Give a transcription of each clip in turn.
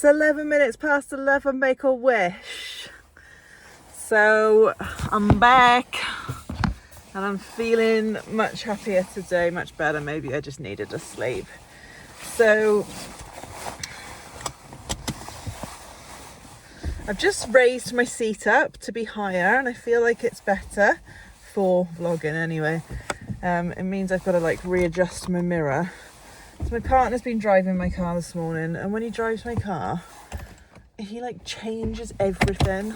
It's 11 minutes past 11, make a wish. So I'm back and I'm feeling much happier today, much better. Maybe I just needed a sleep. So I've just raised my seat up to be higher and I feel like it's better for vlogging anyway. It means I've got to like readjust my mirror. So my partner's been driving my car this morning, and when he drives my car, he like changes everything.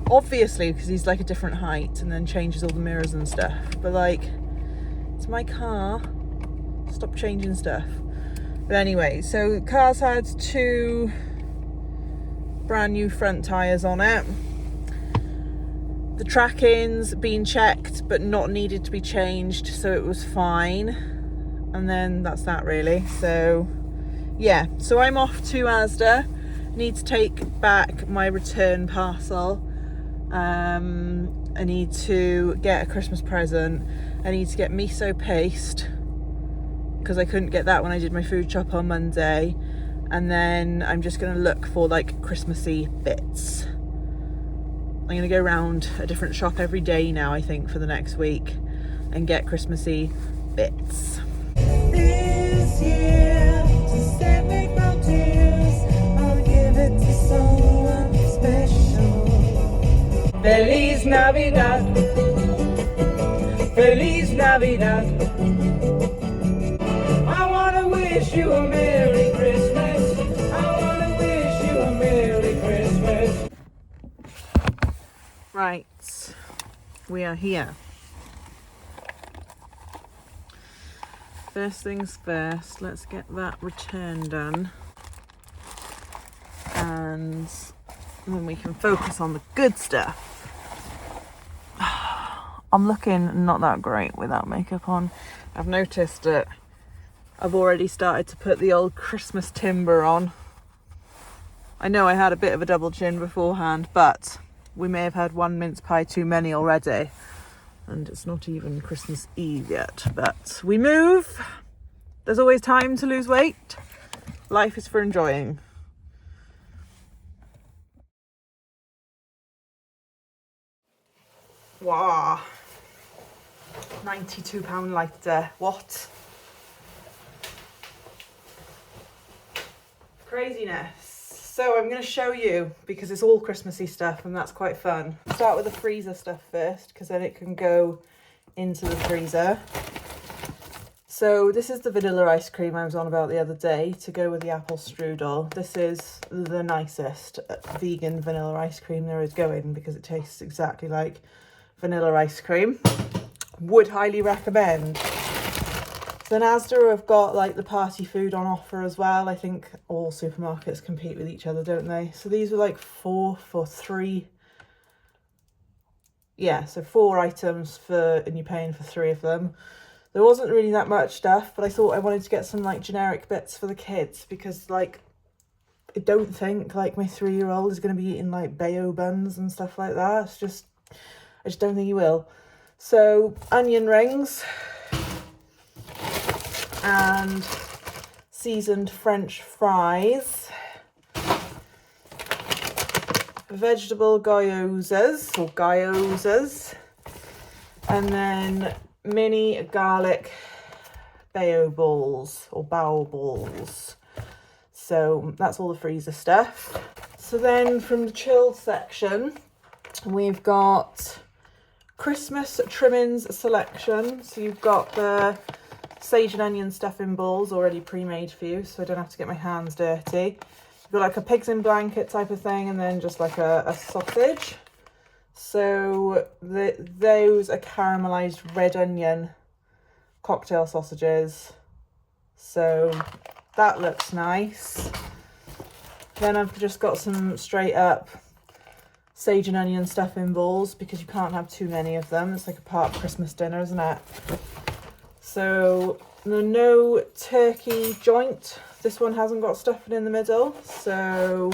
Obviously, because he's like a different height and then changes all the mirrors and stuff. But like, it's my car. Stop changing stuff. But anyway, so the car's had 2 brand new front tyres on it. The tracking's been checked but not needed to be changed, so it was fine. And then that's that really. So yeah, so I'm off to Asda. Need to take back my return parcel. I need to get a Christmas present. I need to get miso paste because I couldn't get that when I did my food shop on Monday. And then I'm just gonna look for like Christmassy bits. I'm gonna go around a different shop every day now, I think, for the next week and get Christmassy bits. This year, to save me from tears, I'll give it to someone special. Feliz Navidad, Feliz Navidad. I wanna wish you a Merry Christmas. I wanna wish you a Merry Christmas. Right, we are here. First things first, let's get that return done. And then we can focus on the good stuff. I'm looking not that great without makeup on. I've noticed that I've already started to put the old Christmas timber on. I know I had a bit of a double chin beforehand, but we may have had 1 mince pie too many already. And it's not even Christmas Eve yet, but we move. There's always time to lose weight. Life is for enjoying. Wow. £92 lighter. What? Craziness. So I'm going to show you because it's all Christmassy stuff and that's quite fun. Start with the freezer stuff first because then it can go into the freezer. So this is the vanilla ice cream I was on about the other day to go with the apple strudel. This is the nicest vegan vanilla ice cream there is going because it tastes exactly like vanilla ice cream. Would highly recommend. Then Asda have got like the party food on offer as well. I think all supermarkets compete with each other, don't they? So these were like 4 for 3. Yeah, so 4 items and you're paying for 3 of them. There wasn't really that much stuff, but I thought I wanted to get some like generic bits for the kids because like I don't think like my 3-year-old is going to be eating like Bayo buns and stuff like that. I just don't think he will. So onion rings and seasoned French fries, vegetable gyozas, and then mini garlic bao balls. So that's all the freezer stuff. So then from the chilled section, we've got Christmas trimmings selection. So you've got the sage and onion stuffing balls already pre-made for you, so I don't have to get my hands dirty. You've got like a pigs in blanket type of thing, and then just like a sausage. So those are caramelized red onion cocktail sausages. So that looks nice. Then I've just got some straight up sage and onion stuffing balls because you can't have too many of them. It's like a part of Christmas dinner, isn't it? So the no turkey joint. This one hasn't got stuffing in the middle, so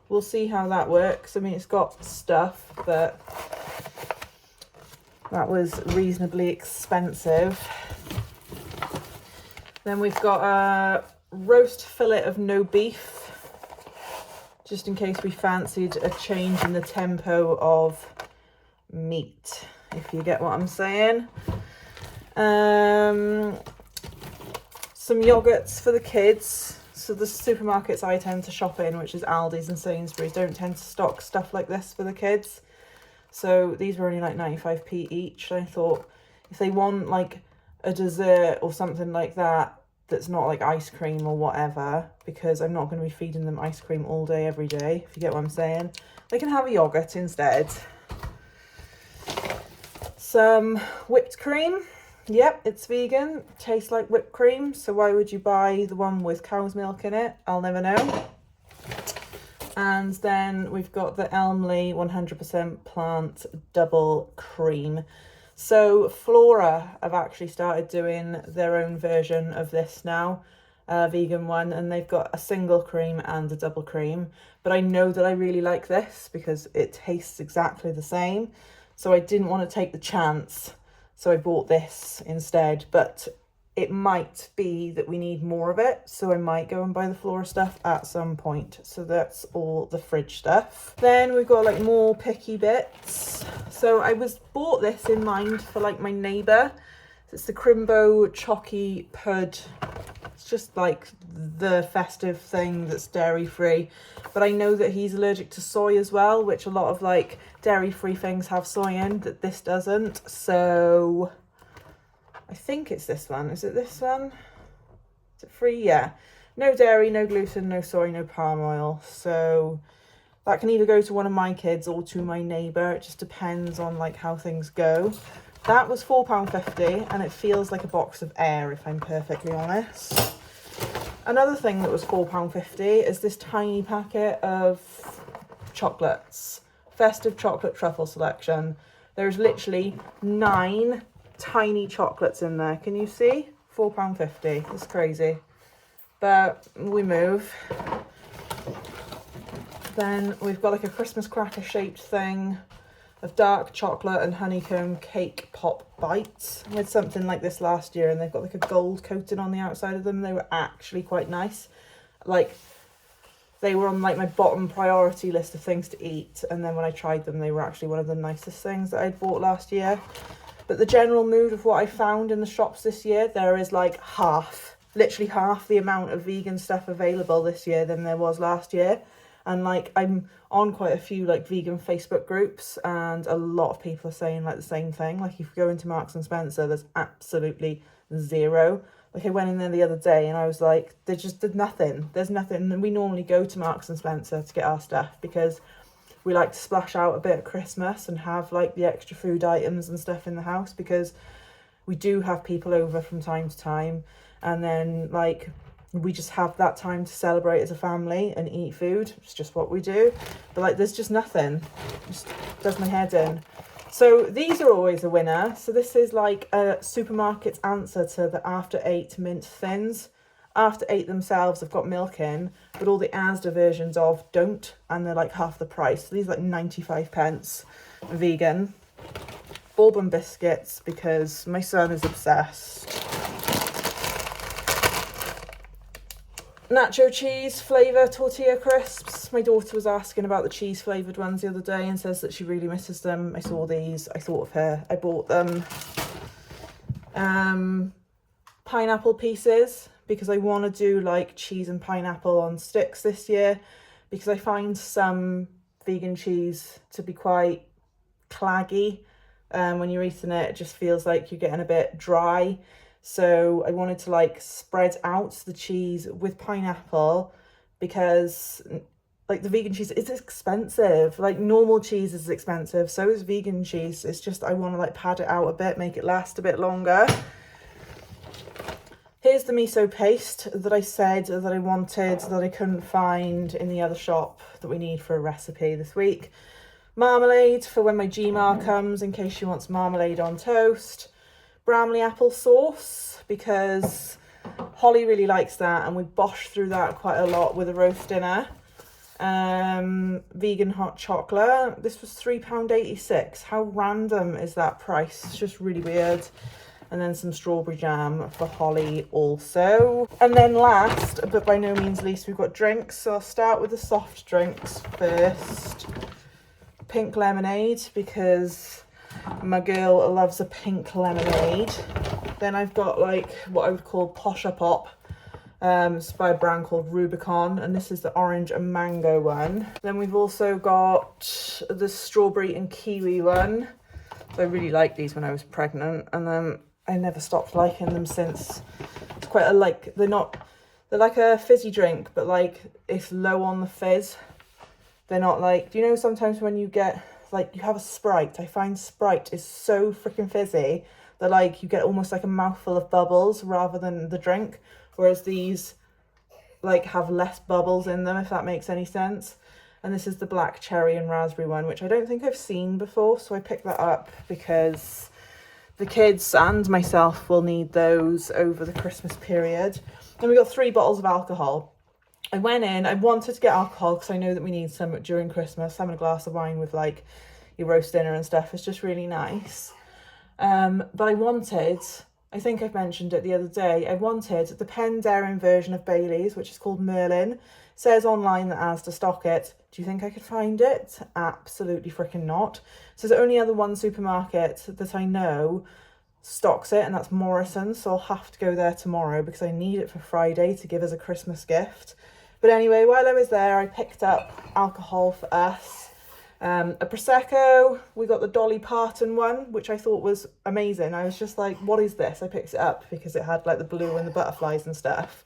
we'll see how that works. I mean, it's got stuff, but that was reasonably expensive. Then we've got roast fillet of no beef, just in case we fancied a change in the tempo of meat, if you get what I'm saying. Some yogurts for the kids. So the supermarkets I tend to shop in, which is Aldi's and Sainsbury's, don't tend to stock stuff like this for the kids. So these were only like 95p each. And I thought if they want like a dessert or something like that, that's not like ice cream or whatever, because I'm not going to be feeding them ice cream all day, every day, if you get what I'm saying, they can have a yogurt instead. Some whipped cream. Yep, it's vegan, tastes like whipped cream, so why would you buy the one with cow's milk in it? I'll never know. And then we've got the Elmley 100% plant double cream. So Flora have actually started doing their own version of this now, vegan one, and they've got a single cream and a double cream. But I know that I really like this because it tastes exactly the same, so I didn't want to take the chance. So I bought this instead, but it might be that we need more of it. So I might go and buy the Flora stuff at some point. So that's all the fridge stuff. Then we've got like more picky bits. So I bought this in mind for like my neighbour. It's the Crimbo Chalky Pud. It's just like the festive thing that's dairy free. But I know that he's allergic to soy as well, which a lot of like dairy-free things have soy in, that this doesn't. So I think it's this one. Is it this one? Is it free? Yeah. No dairy, no gluten, no soy, no palm oil. So that can either go to one of my kids or to my neighbour. It just depends on like how things go. That was £4.50 and it feels like a box of air, if I'm perfectly honest. Another thing that was £4.50 is this tiny packet of chocolates. Festive chocolate truffle selection. There's literally 9 tiny chocolates in there. Can you see? £4.50. It's crazy. But we move. Then we've got like a Christmas cracker shaped thing of dark chocolate and honeycomb cake pop bites. I had something like this last year and they've got like a gold coating on the outside of them. They were actually quite nice. Like they were on like my bottom priority list of things to eat, and then when I tried them they were actually one of the nicest things that I'd bought last year. But the general mood of what I found in the shops this year, there is like literally half the amount of vegan stuff available this year than there was last year. And like I'm on quite a few like vegan Facebook groups, and a lot of people are saying like the same thing. Like if you go into Marks and Spencer, there's absolutely zero. Like I went in there the other day and I was like, there's nothing. There's nothing. And we normally go to Marks and Spencer to get our stuff because we like to splash out a bit at Christmas and have like the extra food items and stuff in the house, because we do have people over from time to time, and then like we just have that time to celebrate as a family and eat food. It's just what we do. But like there's just nothing. Just does my head in. So these are always a winner. So this is like a supermarket's answer to the After 8 mint thins. After 8 themselves have got milk in, but all the Asda versions of don't, and they're like half the price. So these are like 95 pence vegan. Bourbon biscuits because my son is obsessed. Nacho cheese flavour tortilla crisps. My daughter was asking about the cheese flavoured ones the other day and says that she really misses them. I saw these, I thought of her, I bought them. Pineapple pieces, because I want to do like cheese and pineapple on sticks this year, because I find some vegan cheese to be quite claggy. When you're eating it, it just feels like you're getting a bit dry. So I wanted to like spread out the cheese with pineapple, because like the vegan cheese, it's expensive. Like normal cheese is expensive, so is vegan cheese. It's just I want to like pad it out a bit, make it last a bit longer. Here's the miso paste that I said that I wanted, that I couldn't find in the other shop, that we need for a recipe this week. Marmalade for when my Gmar comes, in case she wants marmalade on toast. Bramley apple sauce, because Holly really likes that, and we bosh through that quite a lot with a roast dinner. Vegan hot chocolate. This was £3.86. How random is that price? It's just really weird. and then some strawberry jam for Holly also. And then last, but by no means least, we've got drinks. So I'll start with the soft drinks first. Pink lemonade, because my girl loves a pink lemonade. Then I've got like what I would call Posha Pop. It's by a brand called Rubicon, and this is the orange and mango one. Then we've also got the strawberry and kiwi one. So I really liked these when I was pregnant, and then I never stopped liking them since. It's quite a they're like a fizzy drink, but like it's low on the fizz. They're not like, do you know sometimes when you get like, you have a Sprite, I find Sprite is so freaking fizzy that like you get almost like a mouthful of bubbles rather than the drink. Whereas these like have less bubbles in them, if that makes any sense. And this is the black cherry and raspberry one, which I don't think I've seen before. So I picked that up because the kids and myself will need those over the Christmas period. And we got 3 bottles of alcohol. I went in, I wanted to get alcohol because I know that we need some during Christmas. Having a glass of wine with like your roast dinner and stuff is just really nice. But I think I've mentioned it the other day, I wanted the Penderyn version of Bailey's, which is called Merlin. It says online that Asda stock it. Do you think I could find it? Absolutely freaking not. So there's only other one supermarket that I know stocks it, and that's Morrison's. So I'll have to go there tomorrow because I need it for Friday to give as a Christmas gift. But anyway, while I was there, I picked up alcohol for us. A Prosecco. We got the Dolly Parton one, which I thought was amazing. I was just like, what is this? I picked it up because it had like the blue and the butterflies and stuff.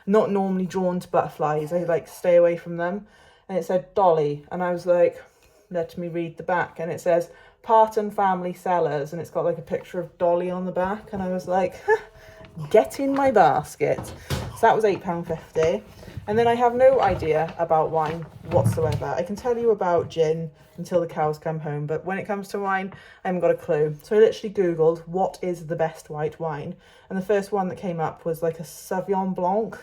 Not normally drawn to butterflies. I like stay away from them. And it said Dolly. And I was like, let me read the back. And it says Parton Family Cellars. And it's got like a picture of Dolly on the back. And I was like, get in my basket. So that was £8.50. And then I have no idea about wine whatsoever. I can tell you about gin until the cows come home, but when it comes to wine, I haven't got a clue. So I literally Googled what is the best white wine. And the first one that came up was like a Sauvignon Blanc.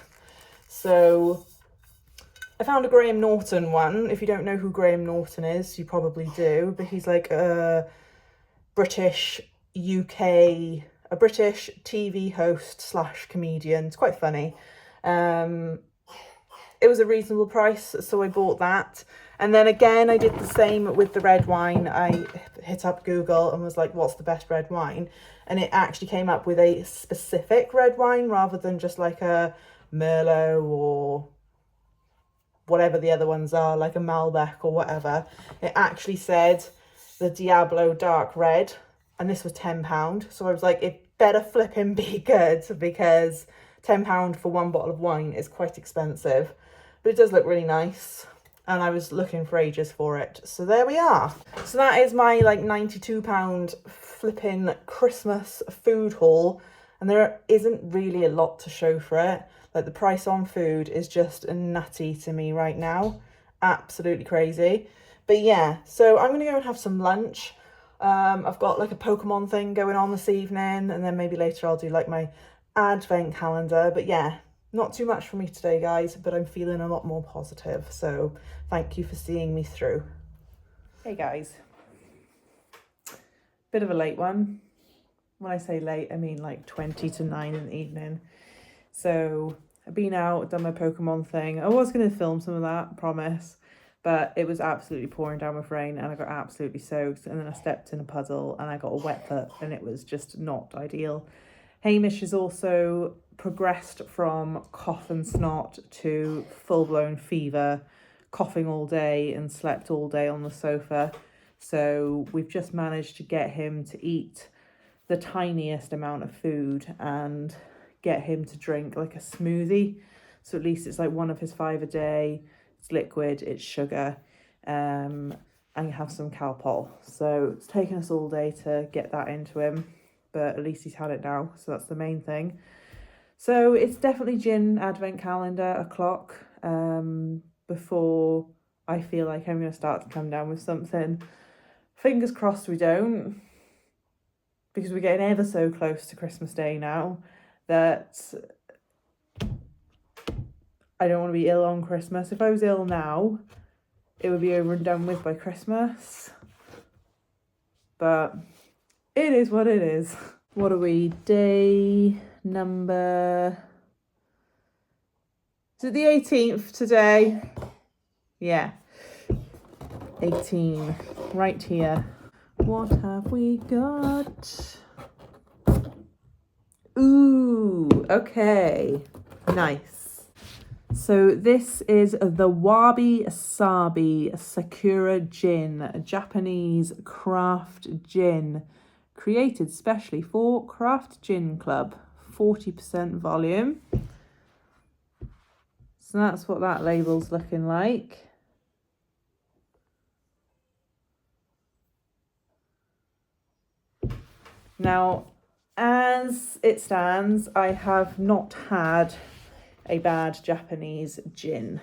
So I found a Graham Norton one. If you don't know who Graham Norton is, you probably do, but he's like a British TV host / comedian. It's quite funny. It was a reasonable price, so I bought that. And then again, I did the same with the red wine. I hit up Google and was like, what's the best red wine? And it actually came up with a specific red wine rather than just like a Merlot or whatever the other ones are, like a Malbec or whatever. It actually said the Diablo Dark Red, and this was £10. So I was like, it better flipping be good, because £10 for one bottle of wine is quite expensive. But it does look really nice, and I was looking for ages for it. So there we are. So that is my like £92 flipping Christmas food haul, and there isn't really a lot to show for it. Like the price on food is just nutty to me right now. Absolutely crazy. But yeah, so I'm going to go and have some lunch. I've got like a Pokemon thing going on this evening, and then maybe later I'll do like my advent calendar. But yeah, not too much for me today, guys, but I'm feeling a lot more positive. So thank you for seeing me through. Hey guys, bit of a late one. When I say late, I mean like 20 to 9 in the evening. So I've been out, done my Pokemon thing. I was going to film some of that, promise, but it was absolutely pouring down with rain and I got absolutely soaked. And then I stepped in a puddle and I got a wet foot, and it was just not ideal. Hamish has also progressed from cough and snot to full-blown fever, coughing all day and slept all day on the sofa. So we've just managed to get him to eat the tiniest amount of food and get him to drink like a smoothie. So at least it's like one of his 5 a day. It's liquid, it's sugar, and you have some Calpol. So it's taken us all day to get that into him, but at least he's had it now, so that's the main thing. So it's definitely gin advent calendar o'clock before I feel like I'm going to start to come down with something. Fingers crossed we don't, because we're getting ever so close to Christmas Day now that I don't want to be ill on Christmas. If I was ill now, it would be over and done with by Christmas. But it is what it is. What are we? Day number... Is it the 18th today? Yeah. 18. Right here. What have we got? Ooh, okay. Nice. So this is the Wabi Sabi Sakura Gin, a Japanese craft gin created specially for Craft Gin Club. 40% volume. So that's what that label's looking like. Now, as it stands, I have not had a bad Japanese gin.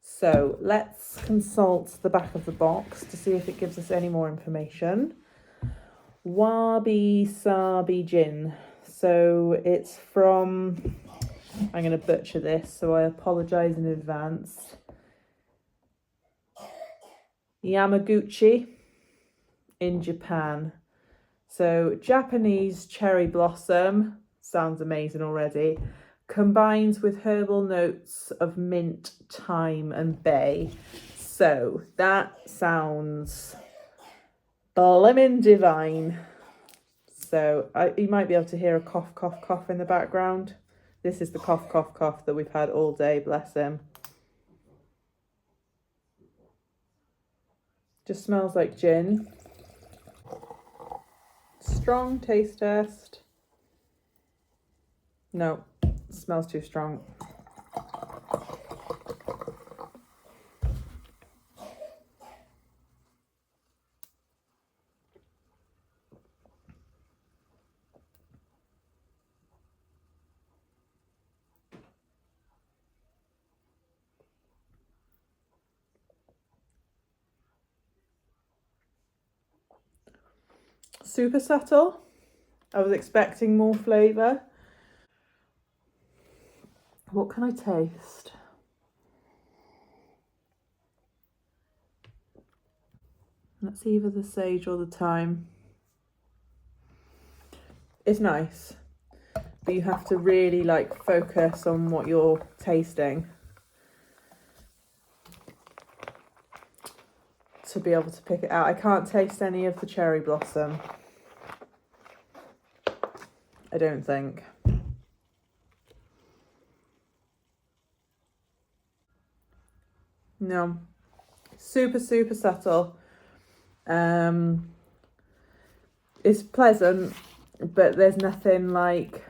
So let's consult the back of the box to see if it gives us any more information. Wabi Sabi Gin. So it's from, I'm going to butcher this, so I apologise in advance. Yamaguchi in Japan. So Japanese cherry blossom, sounds amazing already, combines with herbal notes of mint, thyme and bay. So that sounds blimmin' divine. So you might be able to hear a cough, cough, cough in the background. This is the cough, cough, cough that we've had all day, bless him. Just smells like gin. Strong taste test. No, it smells too strong. Super subtle. I was expecting more flavour. What can I taste? That's either the sage or the thyme. It's nice, but you have to really like focus on what you're tasting to be able to pick it out. I can't taste any of the cherry blossom, I don't think. No, super, super subtle. It's pleasant, but there's nothing like,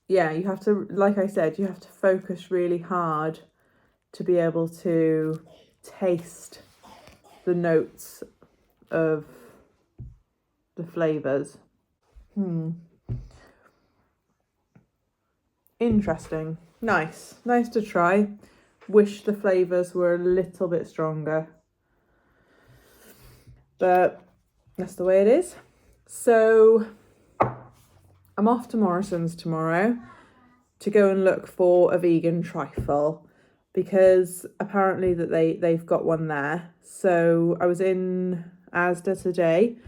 yeah, you have to, like I said, you have to focus really hard to be able to taste the notes of the flavours. Interesting. Nice to try. Wish the flavours were a little bit stronger, but that's the way it is. So I'm off to Morrison's tomorrow to go and look for a vegan trifle, because apparently that they've got one there. So I was in Asda today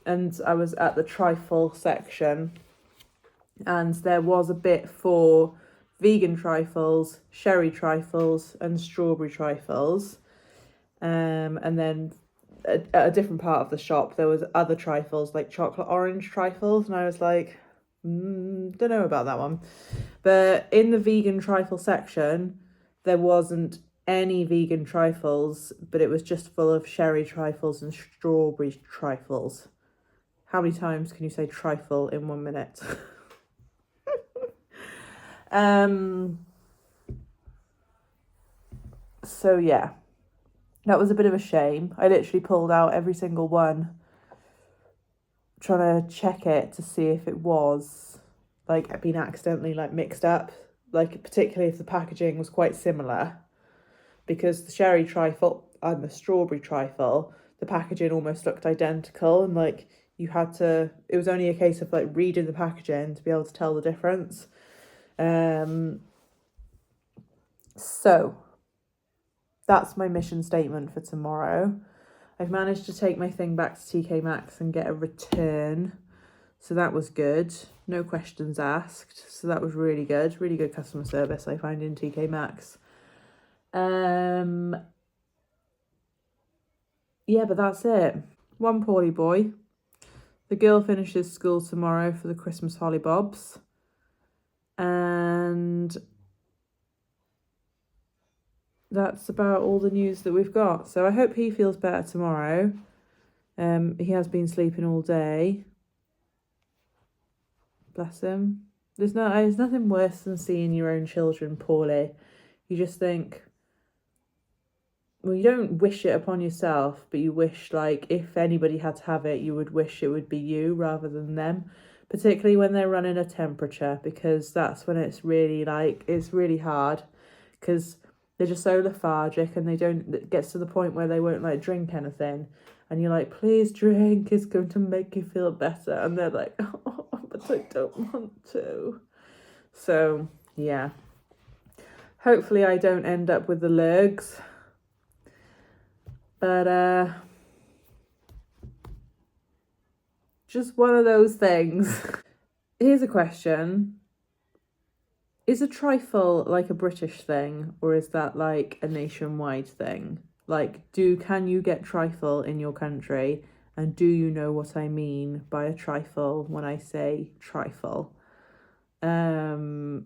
and I was at the trifle section, and there was a bit for vegan trifles, sherry trifles and strawberry trifles. And then at a different part of the shop there was other trifles, like chocolate orange trifles, and I was like, don't know about that one. But in the vegan trifle section there wasn't any vegan trifles, but it was just full of sherry trifles and strawberry trifles. How many times can you say trifle in 1 minute? So yeah, that was a bit of a shame. I literally pulled out every single one, trying to check it to see if it was like been accidentally like mixed up, like particularly if the packaging was quite similar, because the sherry trifle and the strawberry trifle, the packaging almost looked identical, and like you had to, it was only a case of like reading the packaging to be able to tell the difference. So that's my mission statement for tomorrow. I've managed to take my thing back to TK Maxx and get a return. So that was good. No questions asked. So that was really good. Really good customer service I find in TK Maxx. Yeah, but that's it. One poorly boy. The girl finishes school tomorrow for the Christmas hollybobs. And that's about all the news that we've got. So I hope he feels better tomorrow. He has been sleeping all day. Bless him. There's nothing worse than seeing your own children poorly. You just think, well, you don't wish it upon yourself, but you wish, like, if anybody had to have it, you would wish it would be you rather than them, particularly when they're running a temperature, because that's when it's really, like, it's really hard, because they're just so lethargic, and it gets to the point where they won't, like, drink anything, and you're like, please drink, it's going to make you feel better, and they're like, oh, but I don't want to. So, yeah. Hopefully I don't end up with the lurgs. But just one of those things. Here's a question. Is a trifle like a British thing, or is that like a nationwide thing? Like, can you get trifle in your country? And do you know what I mean by a trifle when I say trifle? Because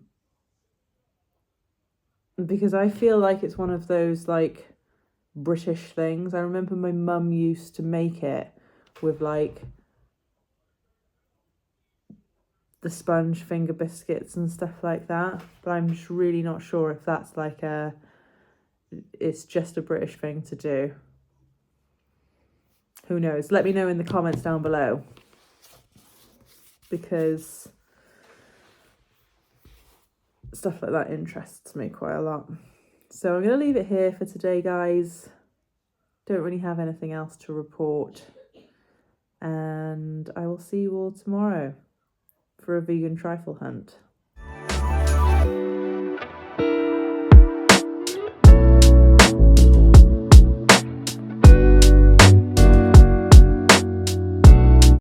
I feel like it's one of those like British things. I remember my mum used to make it with like the sponge finger biscuits and stuff like that, but I'm just really not sure if that's like it's just a British thing to do. Who knows? Let me know in the comments down below, because stuff like that interests me quite a lot. So I'm going to leave it here for today, guys. Don't really have anything else to report, and I will see you all tomorrow for a vegan trifle hunt.